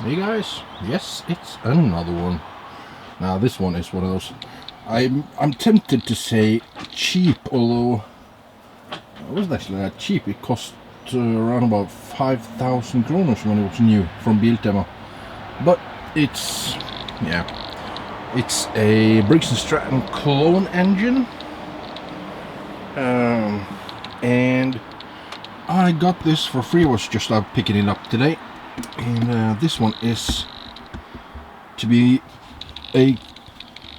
Hey guys, yes, it's another one. Now this one is one of those. I'm tempted to say cheap, although it wasn't actually that cheap. It cost around about 5,000 kronor when it was new from Biltema. But it's a Briggs & Stratton clone engine, and I got this for free. I was just out picking it up today. And this one is to be a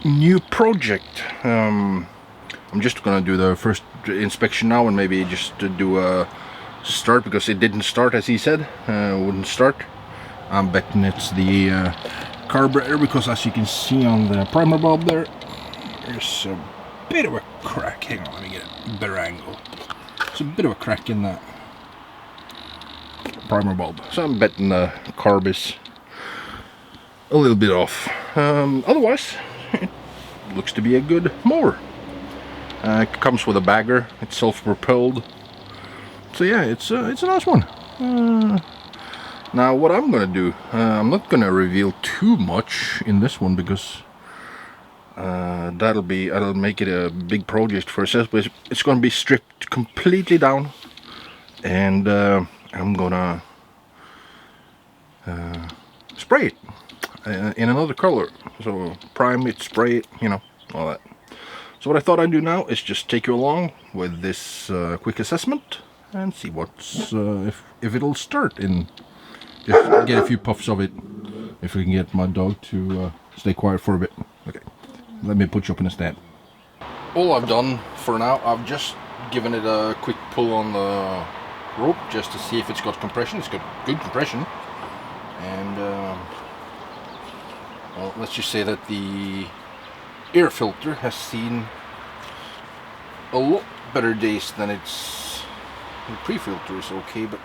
new project. I'm just gonna do the first inspection now and maybe just to do a start, because it didn't start as he said. Wouldn't start. I'm betting it's the carburetor, because as you can see on the primer bulb there's a bit of a crack. Hang on, let me get a better angle. There's a bit of a crack in that primer bulb, so I'm betting the carb is a little bit off. Otherwise, it looks to be a good mower. It comes with a bagger. It's self-propelled, so yeah, it's a nice one. Now, what I'm gonna do, I'm not gonna reveal too much in this one, because that'll make it a big project for itself. But it's gonna be stripped completely down, and I'm gonna spray it in another color. So prime it, spray it, you know, all that. So what I thought I'd do now is just take you along with this quick assessment and see what's if it'll start, and just get a few puffs of it, if we can get my dog to stay quiet for a bit. Okay, let me put you up in a stand. All I've done for now, I've just given it a quick pull on the rope just to see if it's got compression. It's got good compression, and well, let's just say that the air filter has seen a lot better days than its. The pre-filter is okay, but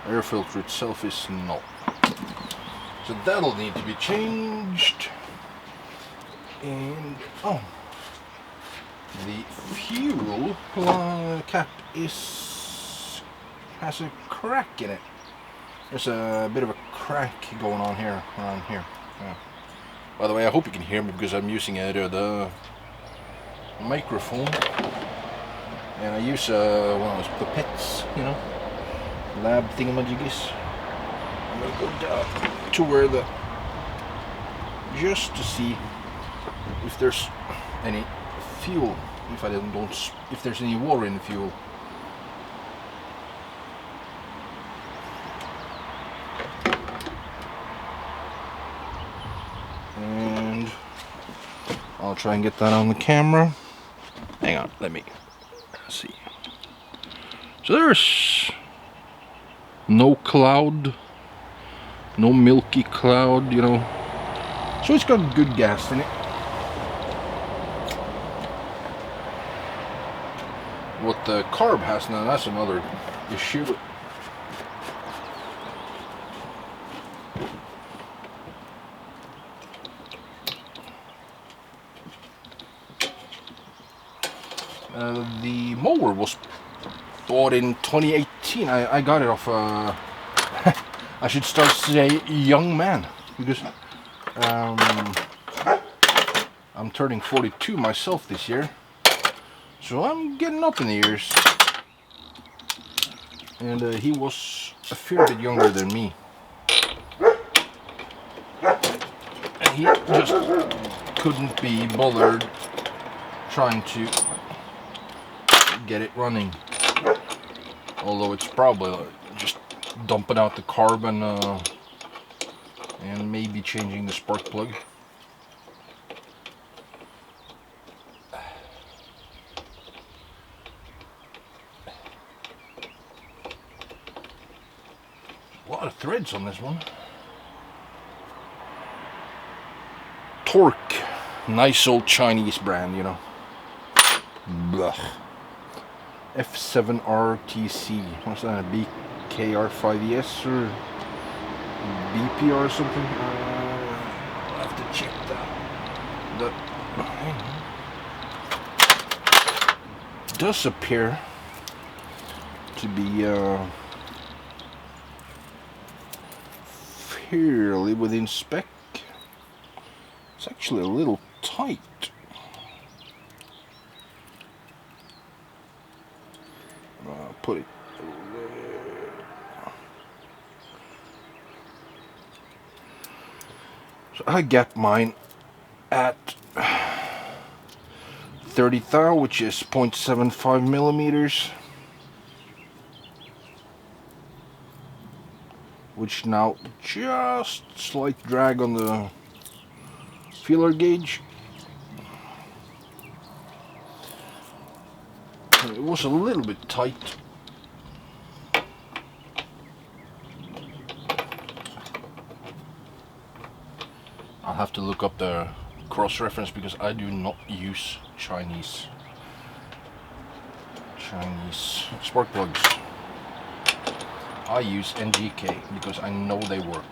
the air filter itself is not. So that'll need to be changed. And oh, the fuel cap has a crack in it. There's a bit of a crack going on here, around here. Yeah. By the way, I hope you can hear me, because I'm using the microphone, and I use one of those pipettes, you know, lab thingamajiggies. I'm gonna go down to where just to see if there's any fuel, if there's any water in the fuel. And I'll try and get that on the camera. Hang on, let me see. So there's no cloud, no milky cloud, you know. So it's got good gas in it. What the carb has now, that's another issue. The mower was bought in 2018. I got it off I should start to say young man, because I'm turning 42 myself this year, so I'm getting up in the years, and he was a fair bit younger than me, and he just couldn't be bothered trying to get it running, although it's probably just dumping out the carb and maybe changing the spark plug. A lot of threads on this one. Torque, nice old Chinese brand, you know. Blah. F7RTC, what's that, a BKR5ES or BPR or something? I'll have to check that. That does appear to be fairly within spec. It's actually a little tight. I'll put it there. So I got mine at 30 thou, which is 0.75 millimeters. Which now just slight drag on the feeler gauge. It was a little bit tight. I'll have to look up the cross-reference because I do not use Chinese spark plugs. I use NGK because I know they work.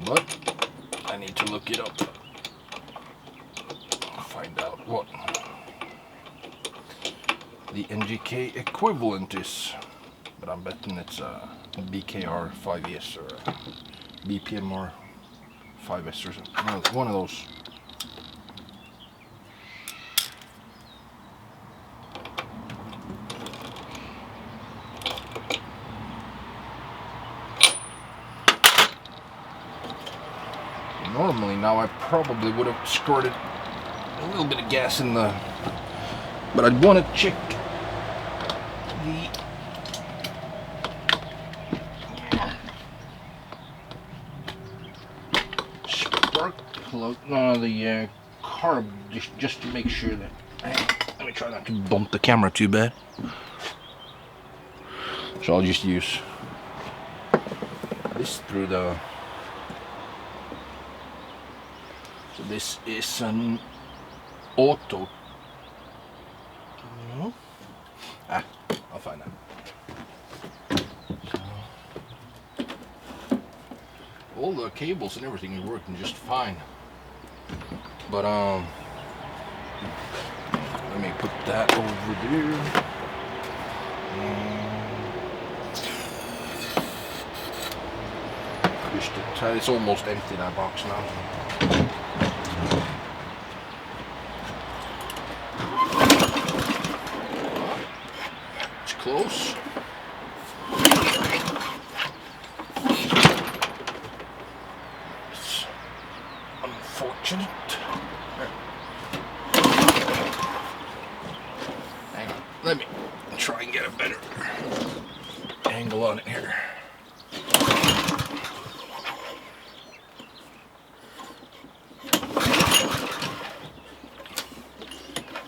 But I need to look it up. Find out what the NGK equivalent is. But I'm betting it's a BKR 5S or a BPMR 5S or something. One of those. Normally now I probably would have squirted a little bit of gas in the, but I'd want to check the spark plug, the carb, just to make sure that, let me try not to bump the camera too bad. So I'll just use this through the, so this is an auto. No? I'll find out. So, all the cables and everything is working just fine. But let me put that over there. Just to try, it's almost empty, that box now. Close. It's unfortunate. Hang on, let me try and get a better angle on it here.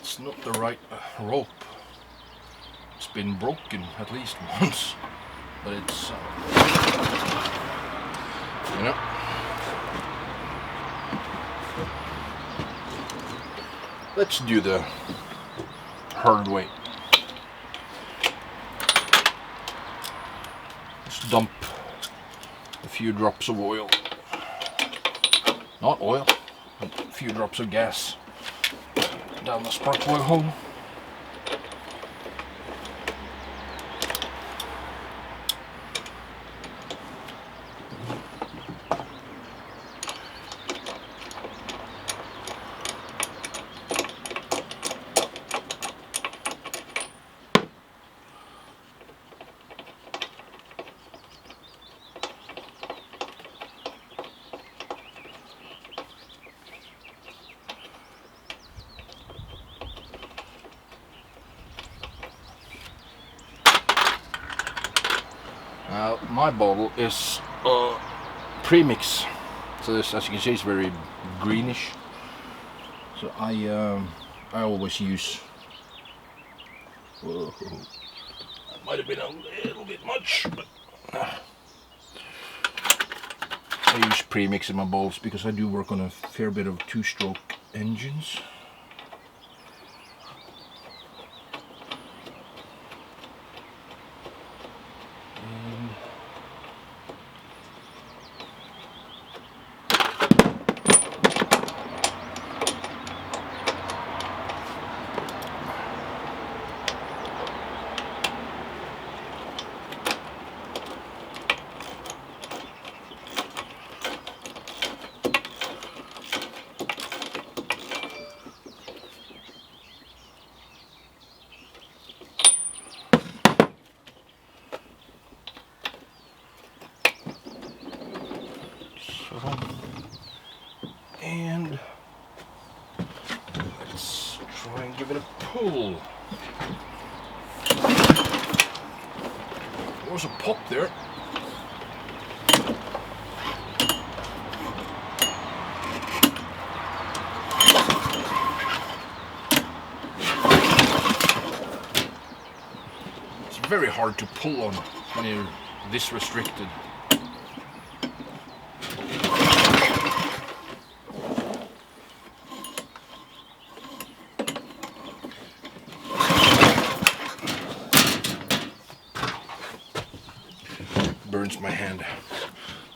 It's not the right rope. Been broken at least once, but it's you know, let's do the hard way. Let's dump a few drops of oil, not oil, but a few drops of gas down the spark plug hole. My bottle is premix, so this, as you can see, is very greenish. So I always use. Whoa, that might have been a little bit much, but I use premix in my bottles because I do work on a fair bit of two-stroke engines. And let's try and give it a pull. There was a pop there. It's very hard to pull on when you're this restricted. Burns my hand.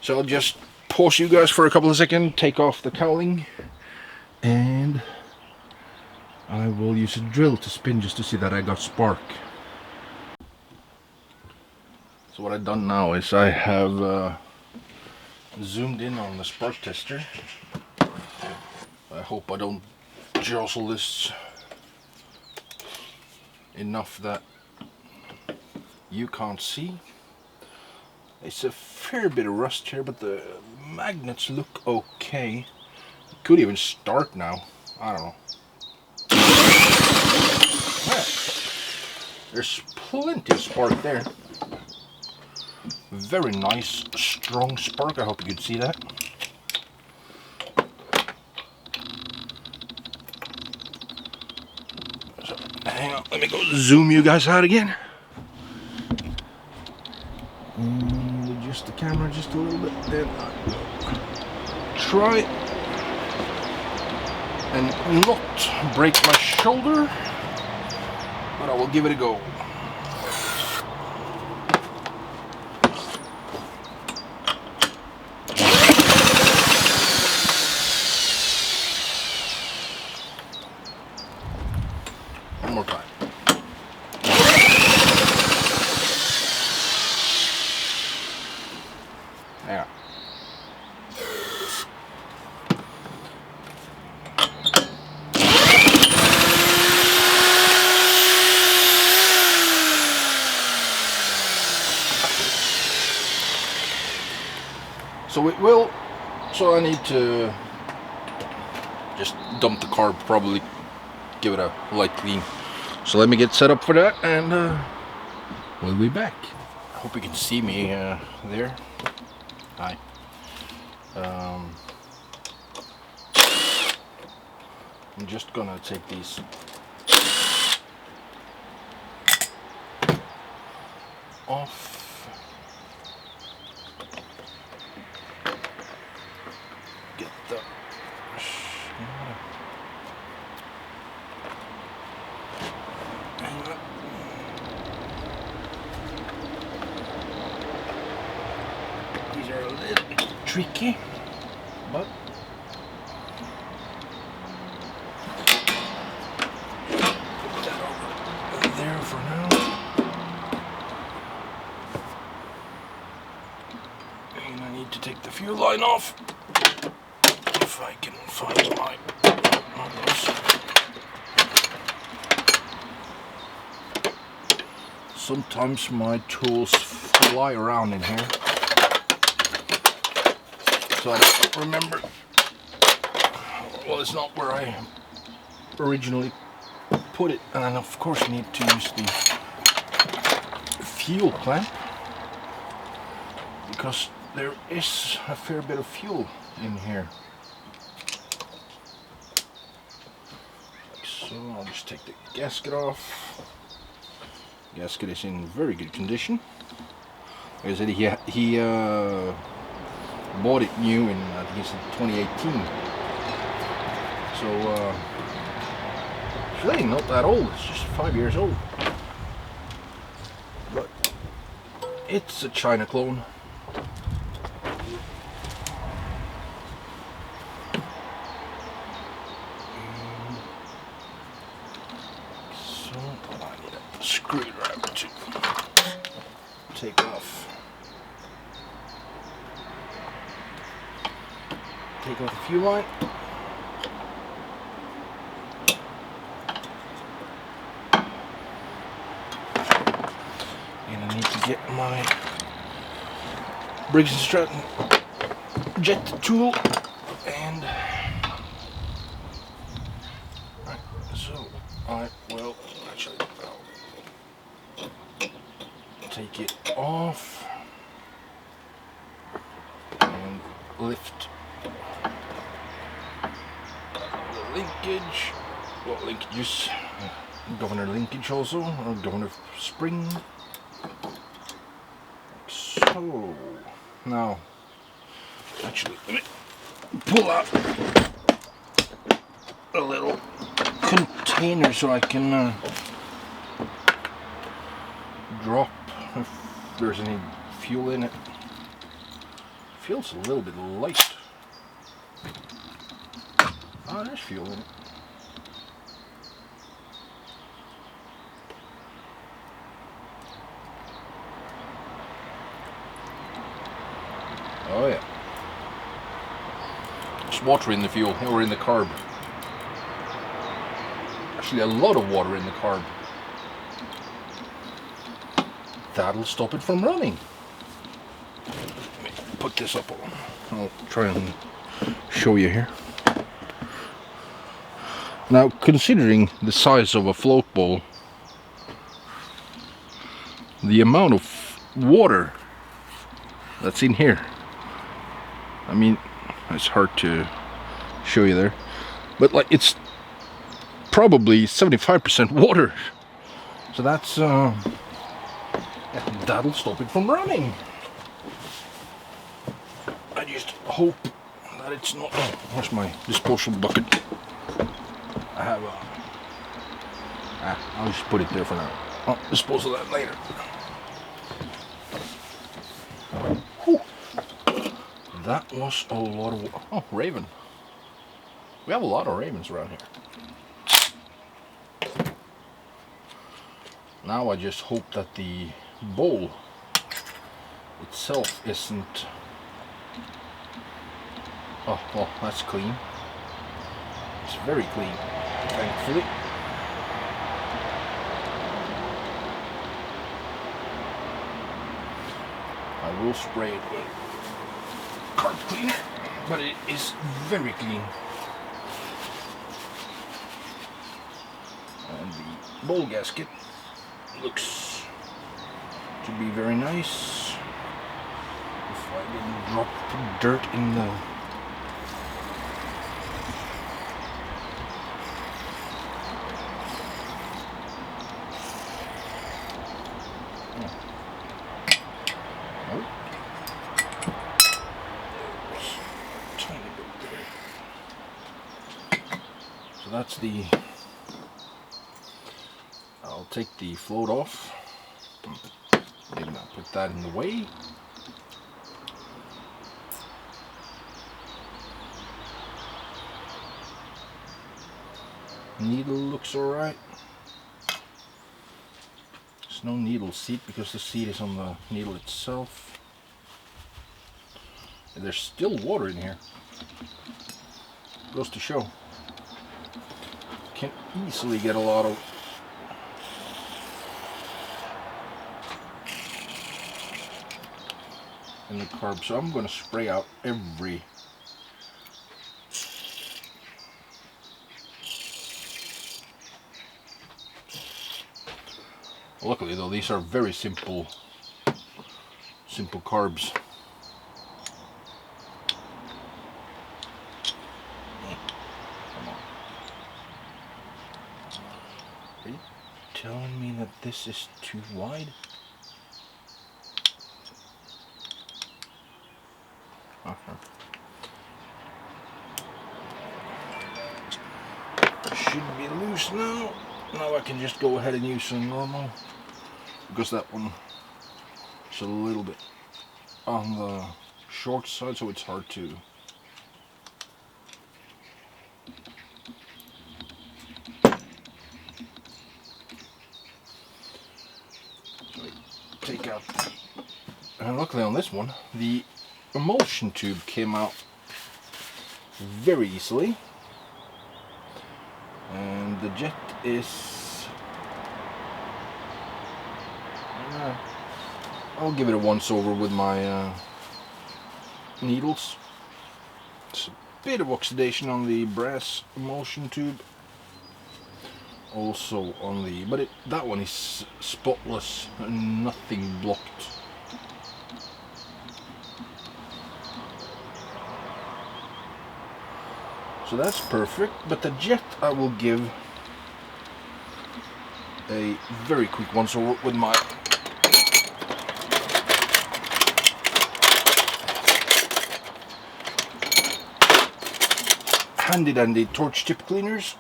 So I'll just pause you guys for a couple of seconds, take off the cowling, and I will use a drill to spin just to see that I got spark. So what I've done now is I have zoomed in on the spark tester. I hope I don't jostle this enough that you can't see. It's a fair bit of rust here, but the magnets look okay. Could even start now. I don't know. Yeah. There's plenty of spark there. Very nice, strong spark. I hope you could see that. So, hang on, let me go zoom you guys out again. And adjust the camera just a little bit. Then try and not break my shoulder, but I will give it a go. One more time. Yeah. So it will, so I need to just dump the car, probably give it a light clean. So let me get set up for that, and we'll be back. I hope you can see me there. Hi. I'm just gonna take these off. Get the hang on. These are a little bit tricky, but put that over there for now. And I need to take the fuel line off if I can find my others. Sometimes my tools fly around in here, so I don't remember. Well, it's not where I originally put it, and of course I need to use the fuel clamp because there is a fair bit of fuel in here. Like so, I'll just take the gasket off. Gasket is in very good condition. Like I said, he bought it new in, I think it's in 2018. So it's really not that old. It's just 5 years old. But it's a China clone. So I need a screwdriver to take off. Take off the fuel line. And I need to get my Briggs & Stratton jet tool, and right, so I will actually take it off and lift the linkage. Well, linkages, governor linkage also, or governor spring. So now, actually, let me pull out a little container so I can drop if there's any fuel in it. Feels a little bit light. Oh, there's fuel in it. Oh yeah. There's water in the fuel, or in the carb. Actually a lot of water in the carb. That'll stop it from running. Let me put this up. I'll try and show you here. Now, considering the size of a float bowl, the amount of water that's in here, I mean, it's hard to show you there, but like it's probably 75% water. So that's that'll stop it from running. I just hope that it's not. Oh, where's my disposable bucket? I have a. I'll just put it there for now. I'll dispose of that later. Whew. That was a lot of. Oh, raven. We have a lot of ravens around here. Now I just hope that the bowl itself isn't. Oh, well, that's clean. It's very clean, thankfully. I will spray it with carb cleaner, but it is very clean. And the bowl gasket looks to be very nice. If I didn't drop dirt in the that's the. I'll take the float off. Maybe not put that in the way. Needle looks alright. There's no needle seat because the seat is on the needle itself. And there's still water in here. Goes to show. Can easily get a lot of in the carb, so I'm going to spray out every luckily though these are very simple carbs. Are you telling me that this is too wide? Okay. Should be loose now. Now I can just go ahead and use some normal, because that one is a little bit on the short side, so it's hard to. So I take out, and luckily on this one, the emulsion tube came out very easily, and the jet is I'll give it a once over with my needles. It's a bit of oxidation on the brass motion tube. Also on the, but that one is spotless and nothing blocked. So that's perfect, but the jet I will give a very quick once over with my handy dandy torch tip cleaners.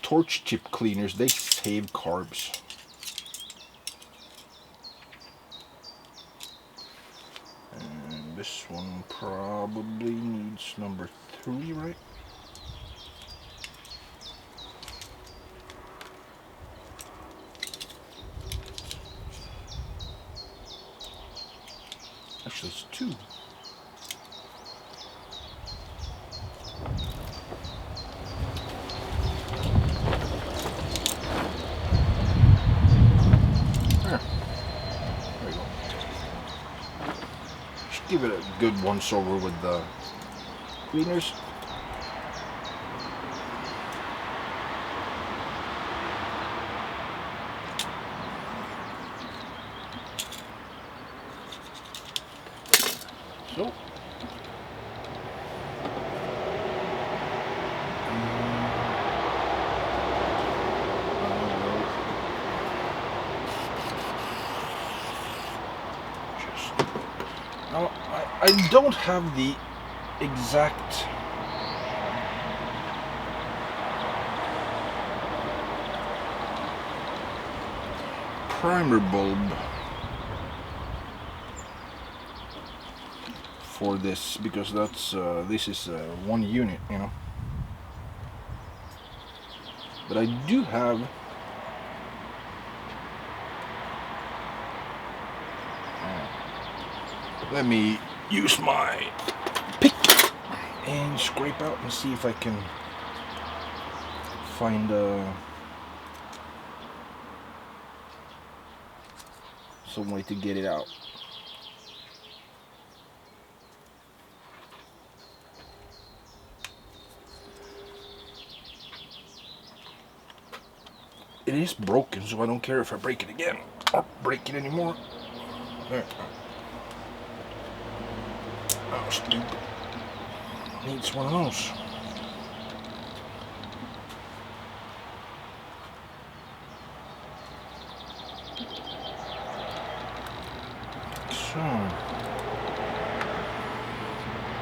Torch tip cleaners, they save carbs. And this one probably needs number 3, right? Actually, it's 2. Give it a good once over with the cleaners. So. Now, I don't have the exact primer bulb for this, because that's this is one unit, you know. But I do have let me use my pick and scrape out and see if I can find some way to get it out. It is broken, so I don't care if I break it again or break it anymore. There. Oh, stupid. Needs one of those. So.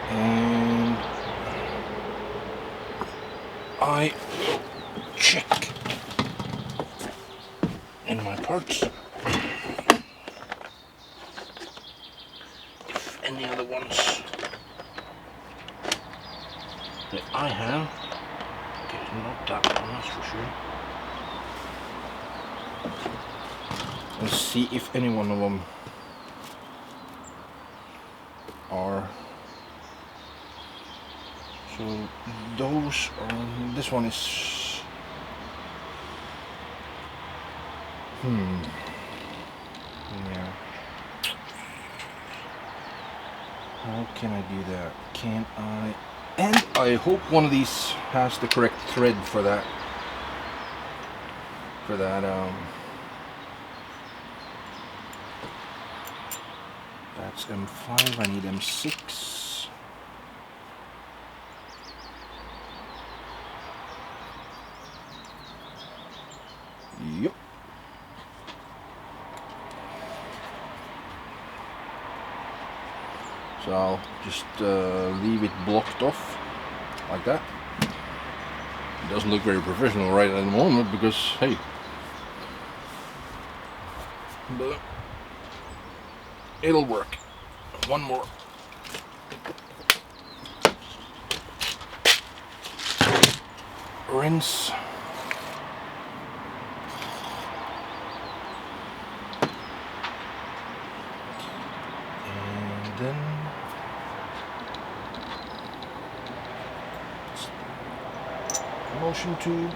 And I will check in my parts if any other ones that I have. Okay, not that one, that's for sure. Let's see if any one of them are. So those are. This one is. Yeah. How can I do that? Can I? And I hope one of these has the correct thread for that. That's M5, I need M6. Yep. So I'll just leave it blocked off like that. It doesn't look very professional right at the moment because, hey, but it'll work. One more. Rinse. And then motion tube.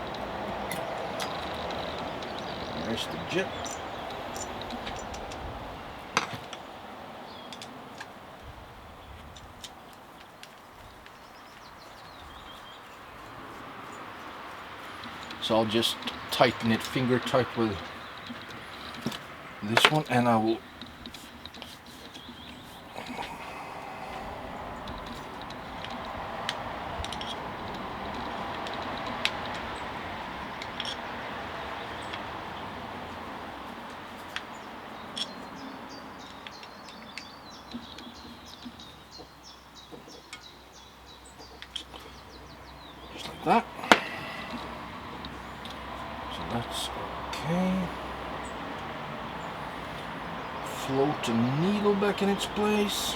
There's the jet. So I'll just tighten it finger tight with this one, and I will just like that. So that's okay. Float the needle back in its place.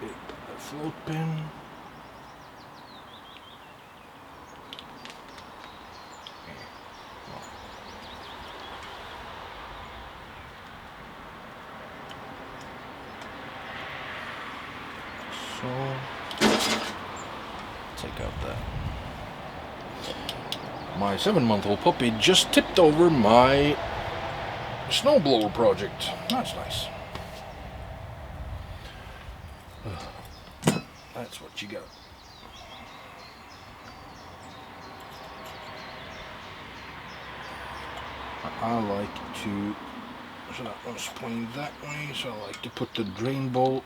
A float pin. So take out that. My 7-month-old puppy just tipped over my snowblower project. That's nice. That's what you got. I like to, so that one's pointing that way, so I like to put the drain bowl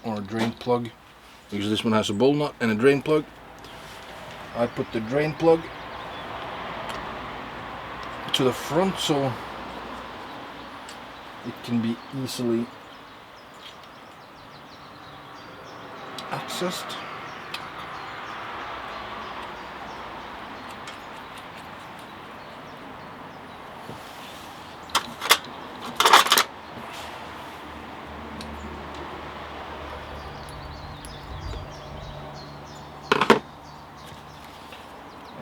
or a drain plug, because this one has a bowl nut and a drain plug. I put the drain plug to the front so it can be easily accessed.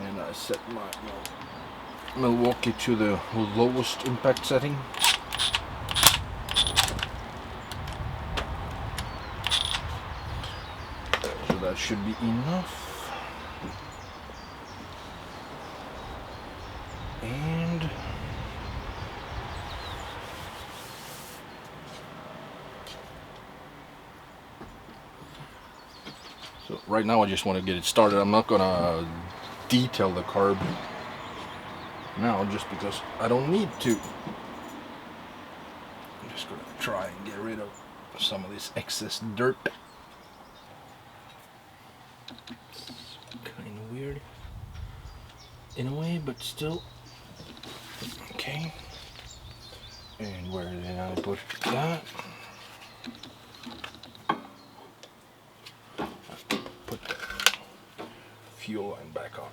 And I set my Milwaukee to the lowest impact setting. So that should be enough. And so right now I just want to get it started. I'm not gonna detail the carb now just because I don't need to. I'm just gonna try and get rid of some of this excess dirt. It's kind of weird in a way, but still okay. And where did I put that? Put the fuel line back on.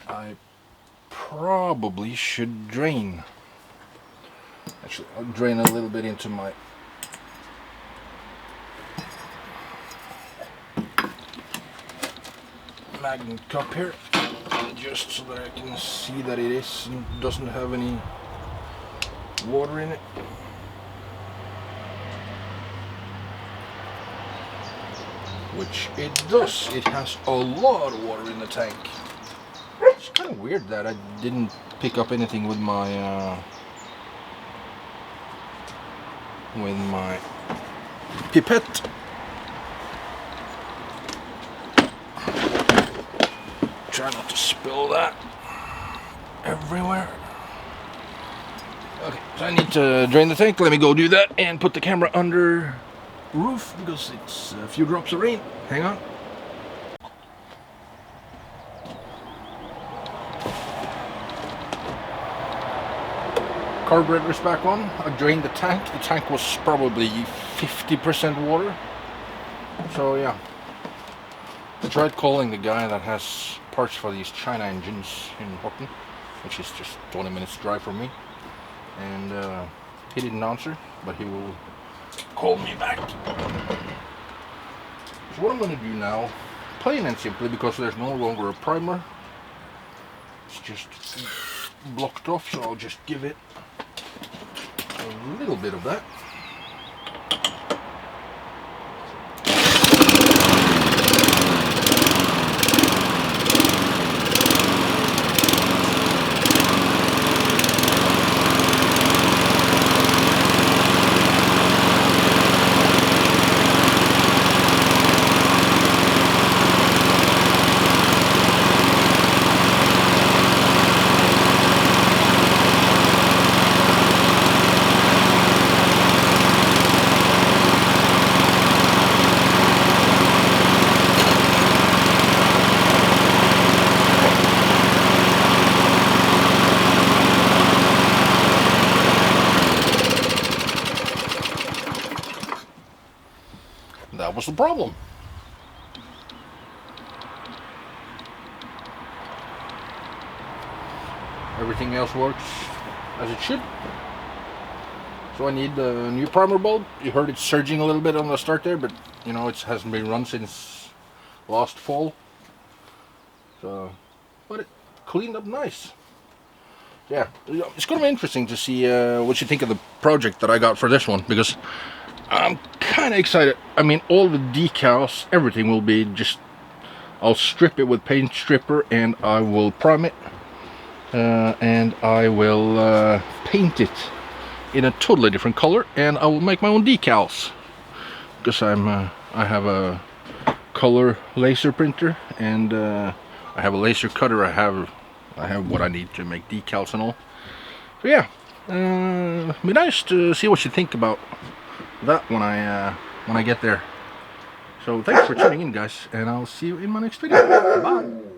I probably should drain. Actually, I'll drain a little bit into my magnet cup here, just so that I can see that it doesn't have any water in it. Which it does. It has a lot of water in the tank. It's kind of weird that I didn't pick up anything with my pipette. Try not to spill that everywhere. Okay, so I need to drain the tank. Let me go do that and put the camera under roof because it's a few drops of rain. Hang on. Carburetor's back on. I drained the tank. The tank was probably 50% water. So yeah. I tried calling the guy that has parts for these China engines in Horton, which is just 20 minutes drive from me. And he didn't answer, but he will call me back. So what I'm going to do now, plain and simply, because there's no longer a primer, it's just blocked off, so I'll just give it a little bit of that. That was the problem. Everything else works as it should. So I need a new primer bulb. You heard it surging a little bit on the start there, but you know, it hasn't been run since last fall. So, but it cleaned up nice. Yeah, it's going to be interesting to see what you think of the project that I got for this one, because I'm kind of excited. I mean, all the decals, everything will be just, I'll strip it with paint stripper and I will prime it. And I will paint it in a totally different color, and I will make my own decals, because I have a color laser printer, and I have a laser cutter. I have what I need to make decals and all. So yeah, be nice to see what you think about that when I get there. So thanks for tuning in, guys, and I'll see you in my next video. Bye.